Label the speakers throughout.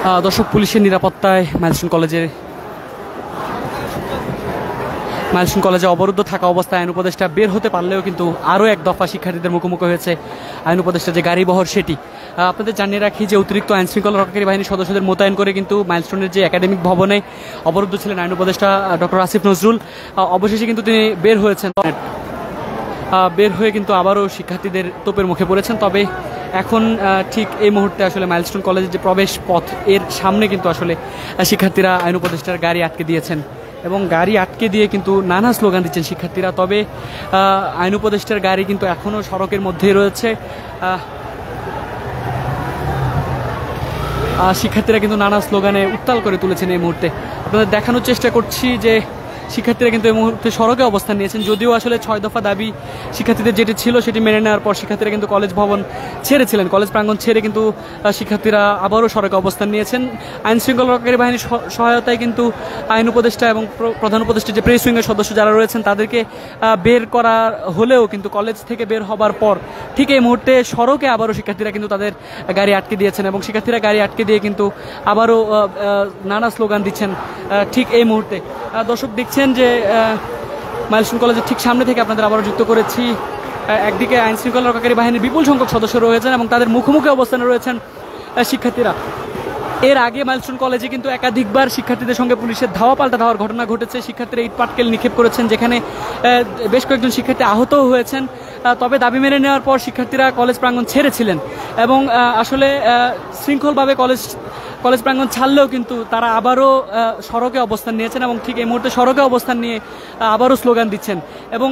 Speaker 1: দর্শক, পুলিশের নিরাপত্তায় মাইলস্টোন কলেজে অবরুদ্ধ থাকা অবস্থায় আইন উপদেষ্টা বের হতে পারলেও কিন্তু আরও এক দফা শিক্ষার্থীদের মুখোমুখি হয়েছে আইন উপদেষ্টা যে গাড়িবহর সেটি। আপনাদের জানিয়ে রাখি যে অতিরিক্ত আইন শৃঙ্খলা রক্ষাকারী বাহিনীর সদস্যদের মোতায়েন করে কিন্তু মাইলস্টোনের যে একাডেমিক ভবনে অবরুদ্ধ ছিলেন আইন উপদেষ্টা ডক্টর আসিফ নজরুল, অবশেষে কিন্তু তিনি বের হয়েছেন। বের হয়ে কিন্তু আবারও শিক্ষার্থীদের তোপের মুখে পড়েছেন। তবে এখন ঠিক এই মুহূর্তে আসলে মাইলস্টোন কলেজের যে প্রবেশ পথ এর সামনে কিন্তু আসলে শিক্ষার্থীরা আইন উপদেষ্টার গাড়ি আটকে দিয়েছেন এবং গাড়ি আটকে দিয়ে কিন্তু নানা স্লোগান দিচ্ছেন শিক্ষার্থীরা। তবে আইন উপদেষ্টার গাড়ি কিন্তু এখনও সড়কের মধ্যেই রয়েছে। শিক্ষার্থীরা কিন্তু নানা স্লোগানে উত্তাল করে তুলেছেন। এই মুহূর্তে আপনাদের দেখানোর চেষ্টা করছি যে শিক্ষার্থীরা কিন্তু এই মুহূর্তে সড়কে অবস্থান নিয়েছেন। যদিও আসলে 6 দফা দাবি শিক্ষার্থীদের যেটি ছিল সেটি মেনে নেওয়ার পর শিক্ষার্থীরা কিন্তু কলেজ ভবন ছেড়েছিলেন, কলেজ প্রাঙ্গণ ছেড়ে কিন্তু শিক্ষার্থীরা আবারও সড়কে অবস্থান নিয়েছেন। আইন শৃঙ্খলা রক্ষাকারী বাহিনীর সহায়তায় কিন্তু আইন উপদেষ্টা এবং প্রধান উপদেষ্টা যে প্রেস উইংয়ের সদস্য যারা রয়েছেন তাদেরকে বের করা হলেও কিন্তু কলেজ থেকে বের হবার পর ঠিক এই মুহূর্তে সড়কে আবারও শিক্ষার্থীরা কিন্তু তাদের গাড়ি আটকে দিয়েছেন এবং শিক্ষার্থীরা গাড়ি আটকে দিয়ে কিন্তু আবারও নানা স্লোগান দিচ্ছেন ঠিক এই মুহূর্তে। দর্শক দেখছেন যে মাইলস্টোন কলেজের ঠিক সামনে থেকে আপনাদের আবারও যুক্ত করেছি। একদিকে আইন শৃঙ্খলা রক্ষাকারী বাহিনীর বিপুল সংখ্যক সদস্য রয়েছেন এবং তাদের মুখোমুখি অবস্থানে রয়েছেন শিক্ষার্থীরা। এর আগে মাইলস্টোন কলেজে কিন্তু একাধিকবার শিক্ষার্থীদের সঙ্গে পুলিশের ধাওয়া পাল্টা ধাওয়ার ঘটনা ঘটেছে। শিক্ষার্থীরা ইট পাটকেল নিক্ষেপ করেছেন, যেখানে বেশ কয়েকজন শিক্ষার্থী আহতও হয়েছেন। তবে দাবি মেনে নেওয়ার পর শিক্ষার্থীরা কলেজ প্রাঙ্গণ ছেড়েছিলেন এবং আসলে শৃঙ্খলভাবে কলেজ প্রাঙ্গণ ছাড়লেও কিন্তু তারা আবারও সড়কে অবস্থান নিয়েছেন এবং ঠিক এই মুহূর্তে সড়কে অবস্থান নিয়ে আবারও স্লোগান দিচ্ছেন। এবং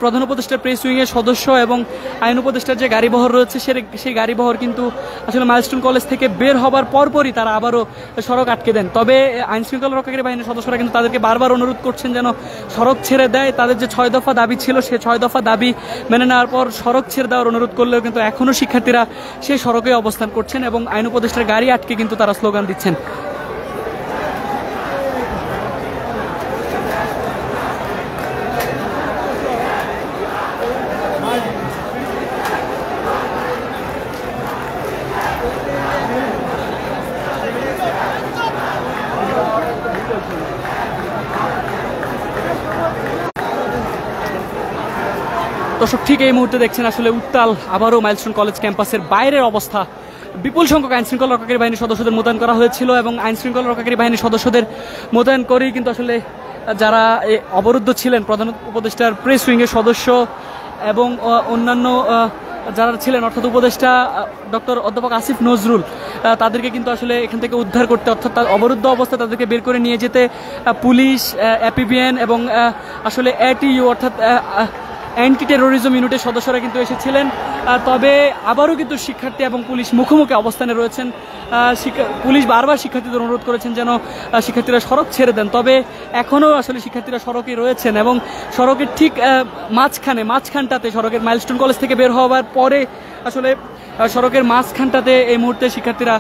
Speaker 1: প্রধান উপদেষ্টার প্রেস উইংয়ের সদস্য এবং আইন উপদেষ্টার যে গাড়িবহর রয়েছে সেই গাড়িবহর কিন্তু আসলে মাইলস্টোন কলেজ থেকে বের হবার পরপরই তারা আবারও সড়ক আটকে দেন। তবে আইন শৃঙ্খলা রক্ষাকারী বাহিনীর সদস্যরা কিন্তু তাদেরকে বারবার অনুরোধ করছেন যেন সড়ক ছেড়ে দেয়। তাদের যে 6 দফা দাবি ছিল সেই 6 দফা দাবি মেনে নেওয়ার পর সড়ক ছেড়ে দেওয়ার অনুরোধ করলেও কিন্তু এখনও শিক্ষার্থীরা সেই সড়কে অবস্থান করছেন এবং আইন উপদেষ্টার গাড়ি আটকে কিন্তু তারা স্লোগান দিচ্ছেন। দর্শক, ঠিক এই মুহূর্তে দেখছেন আসলে উত্তাল আবারও মাইলস্টোন কলেজ ক্যাম্পাসের বাইরের অবস্থা। বিপুল সংখ্যক আইন শৃঙ্খলা রক্ষাকারী বাহিনীর সদস্যদের মোতায়েন করা হয়েছিল এবং আইন শৃঙ্খলা রক্ষাকারী বাহিনীর সদস্যদের মোতায়েন করেই কিন্তু আসলে যারা অবরুদ্ধ ছিলেন প্রধান উপদেষ্টার প্রেস উইংয়ের সদস্য এবং অন্যান্য যারা ছিলেন অর্থাৎ উপদেষ্টা ডক্টর অধ্যাপক আসিফ নজরুল, তাদেরকে কিন্তু আসলে এখান থেকে উদ্ধার করতে অর্থাৎ অবরুদ্ধ অবস্থায় তাদেরকে বের করে নিয়ে যেতে পুলিশ, এপিবিএন এবং আসলে এটিইউ অর্থাৎ অ্যান্টি টেরোরিজম ইউনিটের সদস্যরা কিন্তু এসেছিলেন। তবে আবারও কিন্তু শিক্ষার্থী এবং পুলিশ মুখোমুখি অবস্থানে রয়েছেন। পুলিশ বারবার শিক্ষার্থীদের অনুরোধ করেছেন যেন শিক্ষার্থীরা সড়ক ছেড়ে দেন। তবে এখনও আসলে শিক্ষার্থীরা সড়কে রয়েছেন এবং সড়কের ঠিক মাঝখানটাতে সড়কের মাইলস্টোন কলেজ থেকে বের হওয়ার পরে আসলে সড়কের মাঝখানটাতে এই মুহূর্তে শিক্ষার্থীরা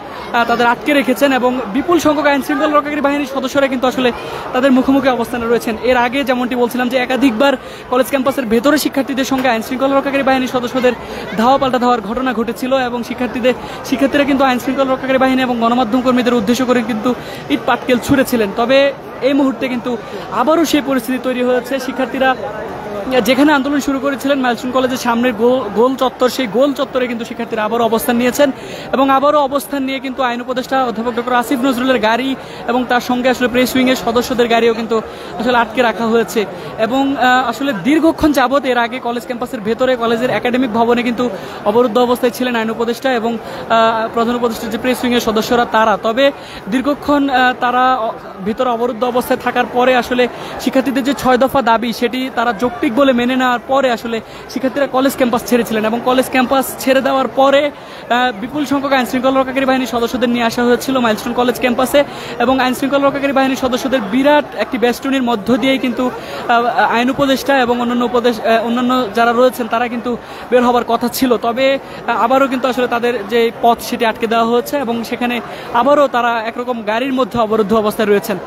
Speaker 1: তাদের আটকে রেখেছেন এবং বিপুল সংখ্যক আইন শৃঙ্খলা রক্ষাকারী বাহিনীর সদস্যরা কিন্তু আসলে তাদের মুখোমুখি অবস্থানে রয়েছেন। এর আগে যেমনটি বলছিলাম যে একাধিকবার কলেজ ক্যাম্পাসের ভেতরে শিক্ষার্থীদের সঙ্গে আইন শৃঙ্খলা রক্ষাকারী বাহিনীর সদস্যদের ধাওয়া পাল্টা ধাওয়ার ঘটনা ঘটেছিল এবং শিক্ষার্থীরা কিন্তু আইন শৃঙ্খলা রক্ষাকারী বাহিনী এবং গণমাধ্যম কর্মীদের উদ্দেশ্য করে কিন্তু ইট পাটকেল ছুঁড়েছিলেন। তবে এই মুহূর্তে কিন্তু আবারও সেই পরিস্থিতি তৈরি হয়েছে। শিক্ষার্থীরা যেখানে আন্দোলন শুরু করেছিলেন মাইলস্টোন কলেজের সামনের গোল চত্বর, সেই গোল চত্বরে কিন্তু শিক্ষার্থীরা আবারও অবস্থান নিয়েছেন এবং আবারও অবস্থান নিয়ে কিন্তু আইন উপদেষ্টা অধ্যাপক ডক্টর আসিফ নজরুলের গাড়ি এবং তার সঙ্গে আসলে প্রেস উইংয়ের সদস্যদের গাড়িও কিন্তু আসলে আটকে রাখা হয়েছে এবং আসলে দীর্ঘক্ষণ যাবৎ এর আগে কলেজ ক্যাম্পাসের ভেতরে কলেজের একাডেমিক ভবনে কিন্তু অবরুদ্ধ অবস্থায় ছিলেন আইন উপদেষ্টা এবং প্রধান উপদেষ্টার যে প্রেস উইংয়ের সদস্যরা তারা। তবে দীর্ঘক্ষণ তারা ভিতরে অবরুদ্ধ অবস্থায় থাকার পরে আসলে শিক্ষার্থীদের যে 6 দফা দাবি সেটি তারা যৌক্তিক বলে মেনে নেওয়ার পরে আসলে শিক্ষার্থীরা কলেজ ক্যাম্পাস ছেড়েছিলেন এবং কলেজ ক্যাম্পাস ছেড়ে দেওয়ার পরে বিপুল সংখ্যক আইন শৃঙ্খলা রক্ষাকারী বাহিনীর সদস্যদের নিয়ে আসা হয়েছিল মাইলস্টোন কলেজ ক্যাম্পাসে এবং আইন শৃঙ্খলা রক্ষাকারী বাহিনীর সদস্যদের বিরাট একটি বেষ্টনীর মধ্য দিয়েই কিন্তু আইন উপদেষ্টা এবং অন্যান্য যারা রয়েছেন তারা কিন্তু বের হবার কথা ছিল। তবে আবারও কিন্তু আসলে তাদের যে পথ সেটি আটকে দেওয়া হয়েছে এবং সেখানে আবারও তারা একরকম গাড়ির মধ্যে অবরুদ্ধ অবস্থায় রয়েছেন।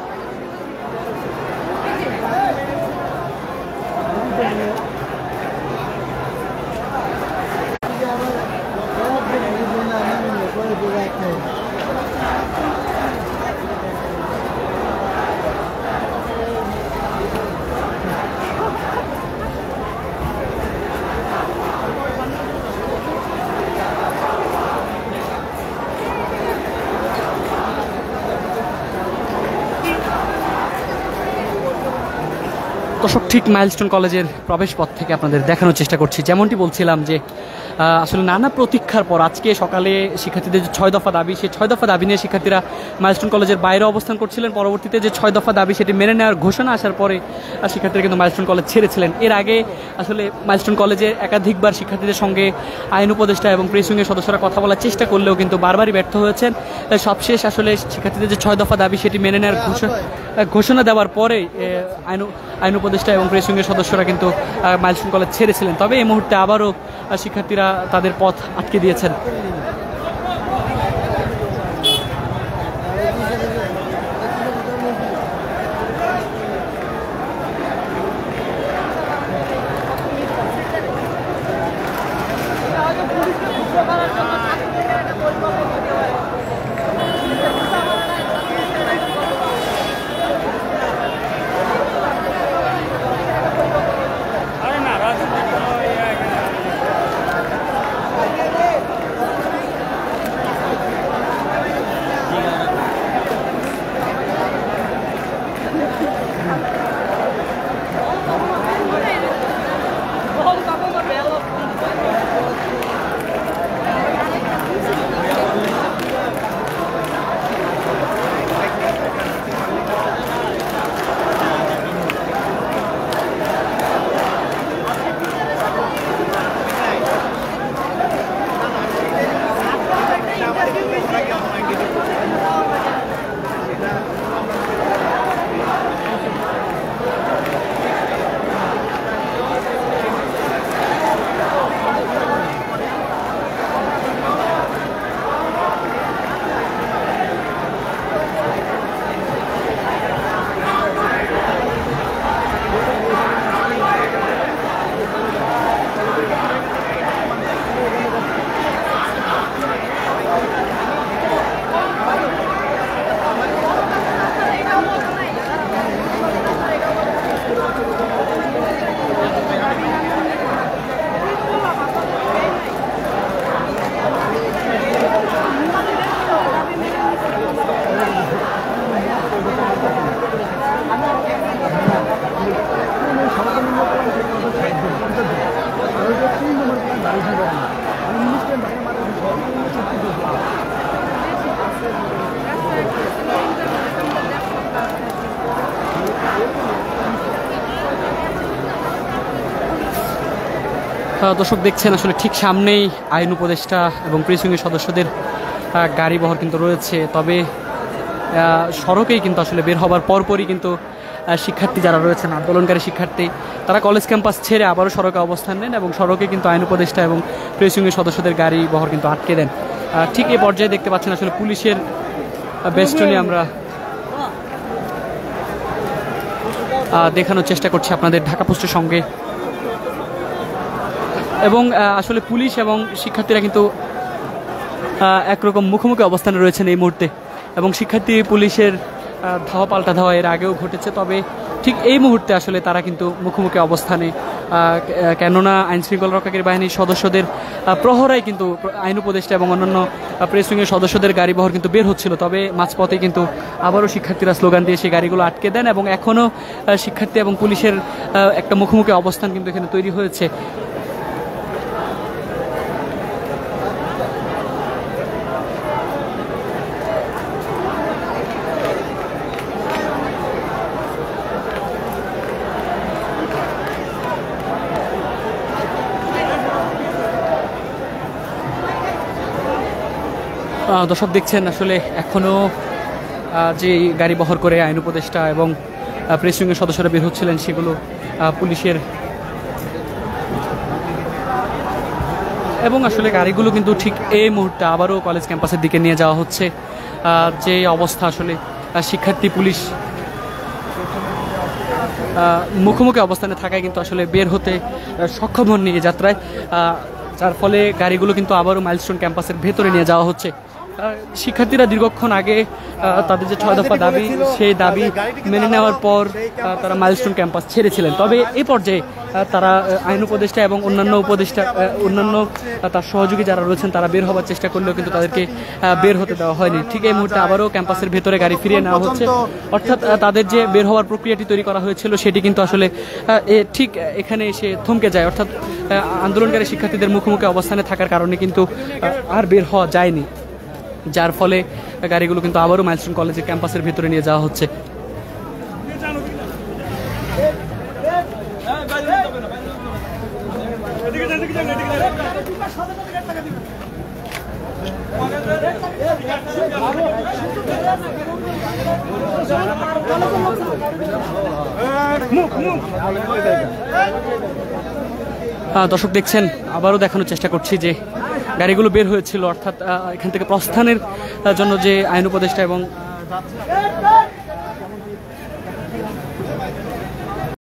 Speaker 1: দর্শক ঠিক মাইলস্টোন কলেজের প্রবেশ পথ থেকে আপনাদের দেখানোর চেষ্টা করছি। যেমনটি বলছিলাম যে আসলে নানা প্রতীক্ষার পর আজকে সকালে শিক্ষার্থীদের যে 6 দফা দাবি, সেই 6 দফা দাবি নিয়ে শিক্ষার্থীরা মাইলস্টোন কলেজের বাইরে অবস্থান করছিলেন। পরবর্তীতে যে 6 দফা দাবি সেটি মেনে নেওয়ার ঘোষণা আসার পরে শিক্ষার্থীরা কিন্তু মাইলস্টোন কলেজ ছেড়েছিলেন। এর আগে আসলে মাইলস্টোন কলেজে একাধিকবার শিক্ষার্থীদের সঙ্গে আইন উপদেষ্টা এবং প্রেস উইংয়ের সদস্যরা কথা বলার চেষ্টা করলেও কিন্তু বারবারই ব্যর্থ হয়েছেন। সবশেষ আসলে শিক্ষার্থীদের যে 6 দফা দাবি সেটি মেনে নেওয়ার ঘোষণা দেওয়ার পরে আইন উপদেষ্টা এবং প্রেস উইংয়ের সদস্যরা কিন্তু মাইলস্টোন কলেজ ছেড়েছিলেন। তবে এই মুহূর্তে আবারও শিক্ষার্থীরা তাদের পথ আটকে দিয়েছেন। দর্শক দেখছেন আসলে ঠিক সামনেই আইন উপদেষ্টা এবং প্রেস উইংয়ের সদস্যদের গাড়ি বহর কিন্তু রয়েছে। তবে সড়কেই কিন্তু আসলে বের হবার পরপরই কিন্তু শিক্ষার্থী যারা রয়েছেন, আন্দোলনকারী শিক্ষার্থী, তারা কলেজ ক্যাম্পাস ছেড়ে আবারও সড়কে অবস্থান নেন এবং সড়কে কিন্তু আইন উপদেষ্টা এবং প্রেস উইংয়ের সদস্যদের গাড়ি বহর কিন্তু আটকে দেন। ঠিক এই পর্যায়ে দেখতে পাচ্ছেন আসলে পুলিশের বেস্টনে আমরা দেখানোর চেষ্টা করছি আপনাদের ঢাকা পোস্টের সঙ্গে। এবং আসলে পুলিশ এবং শিক্ষার্থীরা কিন্তু একরকম মুখোমুখি অবস্থানে রয়েছেন এই মুহূর্তে, এবং শিক্ষার্থী পুলিশের ধাওয়া পাল্টা ধাওয়া এর আগেও ঘটেছে। তবে ঠিক এই মুহূর্তে আসলে তারা কিন্তু মুখোমুখি অবস্থানে, কেননা আইনশৃঙ্খলা রক্ষাকারী বাহিনীর সদস্যদের প্রহরায় কিন্তু আইন উপদেষ্টা এবং অন্যান্য প্রেস উইংয়ের সদস্যদের গাড়ি বহর কিন্তু বের হচ্ছিল। তবে মাঝপথে কিন্তু আবারও শিক্ষার্থীরা স্লোগান দিয়ে সেই গাড়িগুলো আটকে দেন এবং এখনও শিক্ষার্থী এবং পুলিশের একটা মুখোমুখি অবস্থান কিন্তু এখানে তৈরি হয়েছে। দর্শক দেখছেন আসলে এখনও যে গাড়ি বহর করে আইন উপদেষ্টা এবং প্রেস উইংয়ের সদস্যরা বের হচ্ছিলেন সেগুলো পুলিশের, এবং আসলে গাড়িগুলো কিন্তু ঠিক এই মুহূর্তে আবারও কলেজ ক্যাম্পাসের দিকে নিয়ে যাওয়া হচ্ছে। যে অবস্থা আসলে শিক্ষার্থী পুলিশ মুখোমুখি অবস্থানে থাকায় কিন্তু আসলে বের হতে সক্ষম হননি এই যাত্রায়, যার ফলে গাড়িগুলো কিন্তু আবারও মাইলস্টোন ক্যাম্পাসের ভেতরে নিয়ে যাওয়া হচ্ছে। শিক্ষার্থীরা দীর্ঘক্ষণ আগে তাদের যে 6 দফা দাবি, সেই দাবি মেনে নেওয়ার পর তারা মাইলস্টোন ক্যাম্পাস ছেড়েছিলেন। তবে এই পর্যায়ে তারা আইন উপদেষ্টা এবং অন্যান্য তার সহযোগী যারা রয়েছেন তারা বের হওয়ার চেষ্টা করলেও কিন্তু তাদেরকে বের হতে দেওয়া হয়নি। ঠিক এই মুহূর্তে আবারও ক্যাম্পাসের ভেতরে গাড়ি ফিরিয়ে নেওয়া হচ্ছে, অর্থাৎ তাদের যে বের হওয়ার প্রক্রিয়াটি তৈরি করা হয়েছিল সেটি কিন্তু আসলে ঠিক এখানে এসে থমকে যায়, অর্থাৎ আন্দোলনকারী শিক্ষার্থীদের মুখোমুখি অবস্থানে থাকার কারণে কিন্তু আর বের হওয়া যায়নি, যার ফলে গাড়িগুলো কিন্তু আবারও মাইলস্টোন কলেজের ক্যাম্পাসের ভিতরে নিয়ে যাওয়া হচ্ছে। দর্শক দেখছেন, আবারও দেখানোর চেষ্টা করছি যে গাড়িগুলো বের হয়েছিল, অর্থাৎ এখান থেকে প্রস্থানের জন্য যে আইন উপদেষ্টা এবং